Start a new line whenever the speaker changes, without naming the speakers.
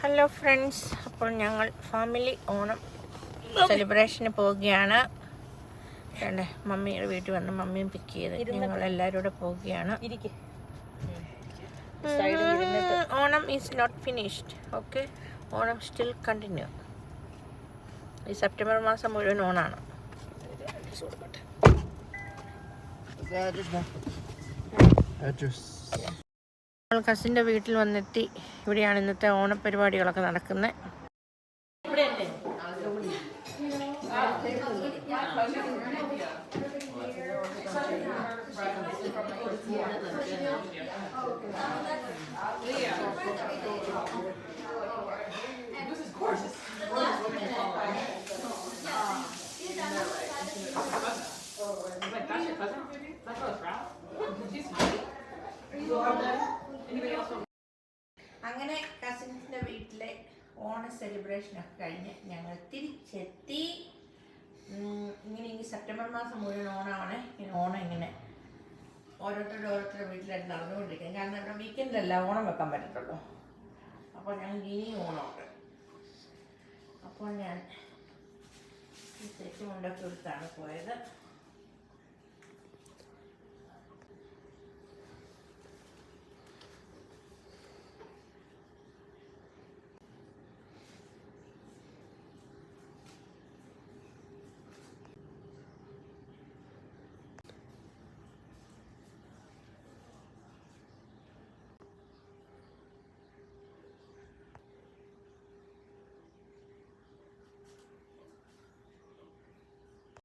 Hello friends, അപ്പോൾ ഞങ്ങൾ family Onam സെലിബ്രേഷന് പോവുകയാണ്. വേണ്ടേ, മമ്മിയുടെ വീട്ടിൽ വന്ന് മമ്മിയും പിക്ക് ചെയ്ത് ഞങ്ങൾ എല്ലാവരും കൂടെ പോവുകയാണ്. Onam is not finished. Okay, Onam still continue. ഈ സെപ്റ്റംബർ മാസം മുഴുവൻ ഓണാണ്. നമ്മൾ കസിൻ്റെ വീട്ടിൽ വന്നെത്തി. ഇവിടെയാണ് ഇന്നത്തെ ഓണപരിപാടികളൊക്കെ നടക്കുന്നത്. അങ്ങനെ കസിൻസിൻ്റെ വീട്ടിലെ ഓണ സെലിബ്രേഷനൊക്കെ കഴിഞ്ഞ് ഞങ്ങൾ തിരിച്ചെത്തി. ഇങ്ങനെ ഈ സെപ്റ്റംബർ മാസം മുഴുവൻ ഓണമാണ്. ഓണം ഇങ്ങനെ ഓരോരുത്തരുടെ വീട്ടിലായിട്ട് നടന്നുകൊണ്ടിരിക്കുന്നത്. കാരണം ഇവിടെ വീക്കെൻഡല്ല ഓണം വെക്കാൻ പറ്റത്തുള്ളൂ. അപ്പോൾ ഞങ്ങൾക്ക് ഇനിയും ഓണമുണ്ട്. അപ്പോൾ ഞാൻ ഈ സെറ്റ് കൊണ്ടൊക്കെ എടുത്താണ് പോയത്.